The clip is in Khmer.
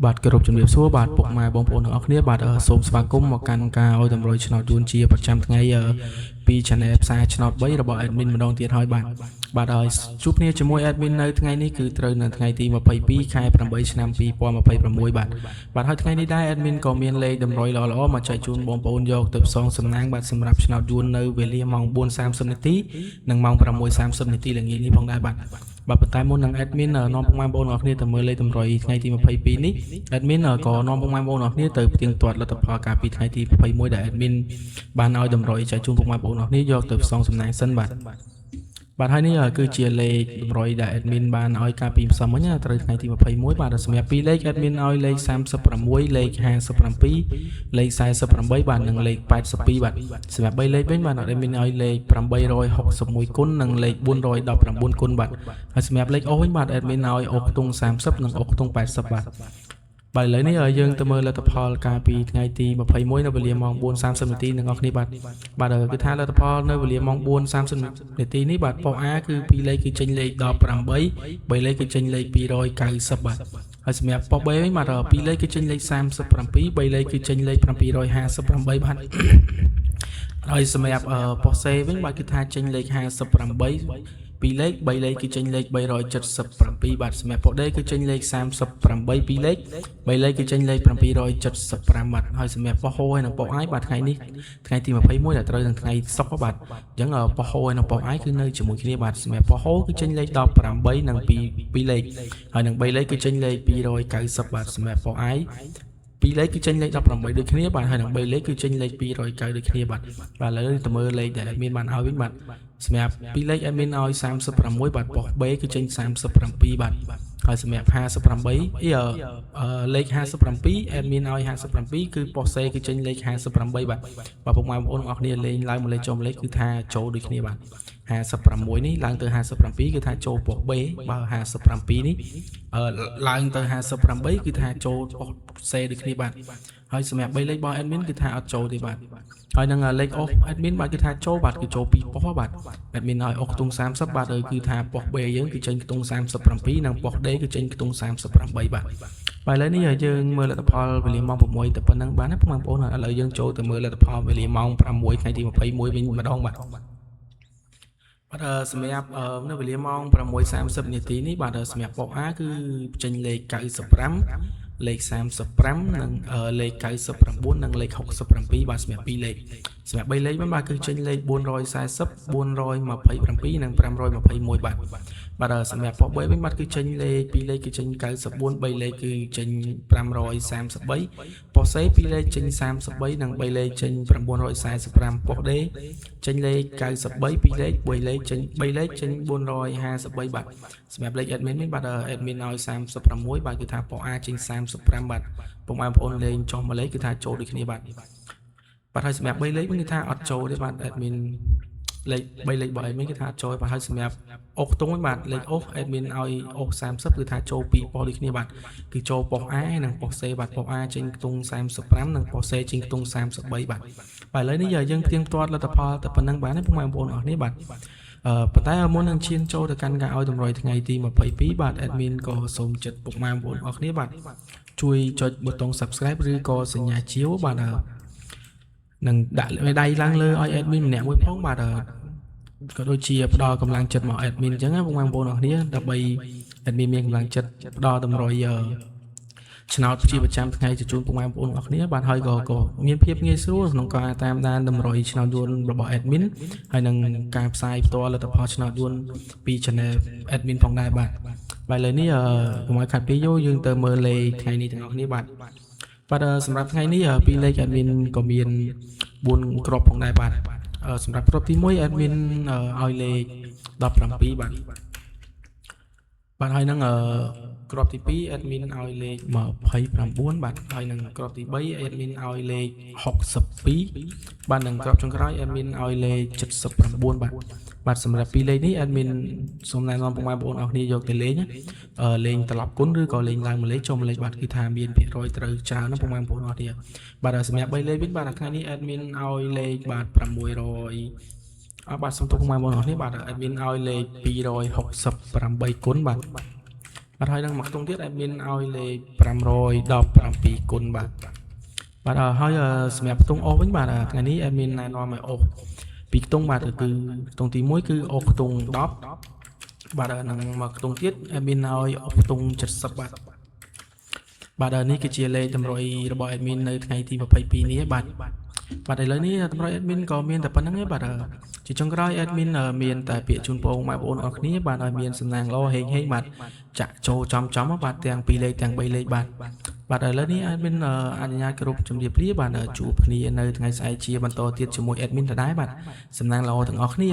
បាទគោរពជំរាបសួរបាទពុកម៉ែបងប្អូនទាំងអស់គ្នាបាទសូមស្វាគមន៍មកកាន់ការឲ្យតម្រុយឆ្នោតយួនជាប្រចាំថ្ងៃពី Channel ផ្សាយឆ្នោត3របស់ admin ម្ដងទៀតហើយបាទហើយជួបគ្នាជាមួយ admin នៅថ្ងៃនេះគឺត្រូវនៅថ្ងៃទី22ខែ8ឆ្នាំ2026បាទហើយថ្ងៃនេះដែរ admin ក៏មានលេខតម្រុយល្អៗមកចែកជូនបងប្អូនយកទៅផ្សងសំណាងបាទសម្រាប់ឆ្នោតយួននៅវេលាម៉ោង 4:30 នាទីនិងម៉ោង 6:30 នាទីល្ងាចនេះផងដែរបាទប៉ុន្តែមុននឹង admin នាំពុកម៉ែបងប្អូនអរគ្នាទៅមើលលេខតម្រុយថ្ងៃទី22នេះ admin ក៏នាំពុកម៉ែបងប្អូនអរគ្នាទៅផ្ទៀងផ្ទាត់លទ្ធផលកាលពីថ្ងៃទី21ដែល admin បានឲ្យតម្រុយចែកជូនពុកម៉ែបងប្អូនអរគ្នាយកទៅផ្សងសំណាងសិនបាទហើយនេះគឺជាលេខតម្រុយដែល admin បានឲ្យកាលពីម្សិលមិញត្រូវថ្ងៃទី21បាទសម្រាប់ពីរលេខ admin ឲ្យលេខ36លេខ57លេខ48បាទនិងលេខ82បាទសម្រាប់3លេខវិញបាទ admin ឲ្យលេខ861គុណនិងលេខ419គុណបាទហើយសម្រាប់លេខអូសវិញបាទ admin ឲ្យអូសខ្ទង់30និងអូសខ្ទង់80បាទឥឡូវនេះយើងទៅមើលលទ្ធផលកាលពីថ្ងៃទី21នៅវេលាម៉ោង 4:30 នាទីនឹងអស់គ្នាបាទគឺថាលទ្ធផលនៅវេលាម៉ោង 4:30 នាទីនេះបាទប៉ុស A គឺ2លេខគឺចេញលេខ18 3លេខគឺចេញលេខ290បាទហើយសម្រាប់ប៉ុស B វិញបាទ2លេខគឺចេញលេខ37 3លេខគឺចេញលេខ758បាទហើយសម្រាប់ប៉ុស C វិញបាទគឺថាចេញលេខ58 2លេខ3លេខគឺចេញលេខ377បាទសម្រាប់ប៉ុស D គឺចេញលេខ38 2លេខ3លេខគឺចេញលេខ775បាទហើយសម្រាប់ប៉ុសហូហើយនិងប៉ុស I បាទថ្ងៃនេះថ្ងៃទី21ដែលត្រូវនឹងថ្ងៃសុក្របាទអញ្ចឹងប៉ុសហូហើយនិងប៉ុស I គឺនៅជាមួយគ្នាបាទសម្រាប់ប៉ុសហូគឺចេញលេខ18និង2លេខហើយនិង3លេខគឺចេញលេខ290បាទសម្រាប់ប៉ុស I 2លេខគឺចេញលេខ18ដូចគ្នាបាទហើយនិង3លេខគឺចេញលេខ290ដូចគ្នាបាទឥឡូវទៅមើលលេខដែលមានបានឲ្យវិញបាទសម្រាប់2លេខ admin ឲ្យ36បាទប៉ុស B គឺចេញ37បាទហើយសម្រាប់58លេខ57 admin ឲ្យ57គឺប៉ុស C គឺចេញលេខ58បាទពុកម៉ែបងប្អូនអរគ្នាលេងឡើងមកលេខចូលលេខគឺថាចូលដូចគ្នាបាទ56នេះឡើងទៅ57គឺថាចូលប៉ុស B បើ57នេះឡើងទៅ58គឺថាចូលប៉ុស C ដូចគ្នាបាទហើយសម្រាប់3លេខរបស់ admin គឺថាអត់ចូលទេបាទហើយនឹងលេខ off admin បាទគឺថាចូលបាទគឺចូល2ប៉ុសបាទ admin ឲ្យ off ខ្ទង់30បាទគឺថាប៉ុស B យើងគឺចេញខ្ទង់37និងប៉ុស D គឺចេញខ្ទង់38បាទឥឡូវនេះយើងមើលលទ្ធផលវេលាម៉ោង6ទៅប៉ុណ្ណឹងបានណាបងប្អូនឥឡូវយើងចូលទៅមើលលទ្ធផលវេលាម៉ោង6ថ្ងៃទី21វិញម្ដងបាទសម្រាប់នៅវេលាម៉ោង 6:30 នាទីនេះបាទសម្រាប់ប៉ុស A គឺចេញលេខ95លេខ35និងលេខ99និងលេខ67បាទសម្រាប់2លេខសម្រាប់3លេខវិញបាទគឺចេញលេខ440 427និង521បាទសម្រាប់ប៉ុស B វិញបាទគឺចេញលេខ2លេខគឺចេញ94 3លេខគឺចេញ533ប៉ុស C 2លេខចេញ33និង3លេខចេញ945ប៉ុស D ចេញលេខ93 2លេខ3លេខចេញ3លេខចេញ453បាទសម្រាប់លេខ admin វិញបាទ admin ឲ្យ36បាទគឺថាប៉ុស A ចេញ35បាទពុកម៉ែបងប្អូនលេងចុះមួយលេខគឺថាចូលដូចគ្នាបាទហើយសម្រាប់3លេខវិញគឺថាអត់ចូលទេបាទ admin លេខ3លេខរបស់ admin គឺថាចូលបាទហើយសម្រាប់អូសខ្ទង់វិញបាទលេខអូស admin ឲ្យអូស30គឺថាចូល2ប៉ុសដូចគ្នាបាទគឺចូលប៉ុស A និងប៉ុស C បាទប៉ុស A ចេញខ្ទង់35និងប៉ុស C ចេញខ្ទង់33បាទឥឡូវនេះយើងផ្ទៀងផ្ទាត់លទ្ធផលតែប៉ុណ្្នឹងបានទេពុកម៉ែបងប្អូនអរគ្នាបាទប៉ុន្តែមុននឹងឈានចូលទៅកាន់ការឲ្យតម្រុយថ្ងៃទី22បាទ admin ក៏សូមចិត្តពុកម៉ែបងប្អូនអរគ្នាបាទជួយចុចប៊ូតុង subscribe ឬក៏សញ្ញាជាវបាទនឹងដាក់មេដៃឡើងលើឲ្យ admin ម្នាក់មួយផងបាទក៏ដូចជាផ្ដល់កម្លាំងចិត្តមក admin អញ្ចឹងណាបងប្អូនអរគ្នាដើម្បី admin មានកម្លាំងចិត្តផ្ដល់តម្រុយឆ្នោតជាប្រចាំថ្ងៃជូនពុកម៉ែបងប្អូនអរគ្នាបាទហើយក៏មានភាពងាយស្រួលក្នុងការតាមដានតម្រុយឆ្នោតយួនរបស់ admin ហើយនឹងការផ្សាយផ្ទាល់លទ្ធផលឆ្នោតយួនពី channel admin ផងដែរបាទឥឡូវនេះកុំឲ្យខាត់ពេលយើងទៅមើលលេខថ្ងៃនេះទាំងអស់គ្នាបាទសម្រាប់ថ្ងៃនេះពីលេខ admin ក៏មាន4គ្រាប់ផងដែរបាទសម្រាប់គ្រាប់ទី1 admin ឲ្យលេខ17បាទហើយនឹងគ្រាប់ទី2 admin ឲ្យលេខ29បាទហើយនឹងគ្រាប់ទី3 admin ឲ្យលេខ62បាទនិងគ្រាប់ចុងក្រោយ admin ឲ្យលេខ79បាទសម្រាប់ពីរលេខនេះ admin សូមណែនាំពុកម៉ែបងប្អូនអរគ្នាយកទៅលេងត្រឡប់គុណឬក៏លេងឡើងមួយលេខចូលមួយលេខបាទគឺថាមានភាគរយត្រូវច្រើនណាពុកម៉ែបងប្អូនអរគ្នាបាទសម្រាប់3លេខវិញបាទថ្ងៃនេះ admin ឲ្យលេខបាទ600បាទសូមទុកពុកម៉ែបងប្អូនអរគ្នាបាទ admin ឲ្យលេខ268គុណបាទ បាទហើយនឹងមកខ្ទង់ទៀត admin ឲ្យលេខ517គុណបាទហើយសម្រាប់ខ្ទង់អូសវិញបាទថ្ងៃនេះ admin ណែនាំឲ្យអូសពីខ្ទង់បាទគឺខ្ទង់ទី1គឺអូសខ្ទង់10បាទនឹងមកខ្ទង់ទៀត admin ឲ្យអូសខ្ទង់70បាទនេះគឺជាលេខតម្រុយរបស់ admin នៅថ្ងៃទី22នេះបាទឥឡូវនេះតម្រុយ admin ក៏មានតែប៉ុណ្្នឹងទេបាទជាចុងក្រោយ admin មានតែពាក្យជូនពរបងប្អូនអរគ្នាបាទឲ្យមានសំណាងល្អហេងបាទចាក់ចូលចំបាទទាំង2លេខទាំង3លេខបាទឥឡូវនេះ admin អនុញ្ញាតគ្រប់ជំរាបលាបាទជួបគ្នានៅថ្ងៃស្អែកជាបន្តទៀតជាមួយ admin ដដែលបាទសំណាងល្អទាំងអស់គ្នា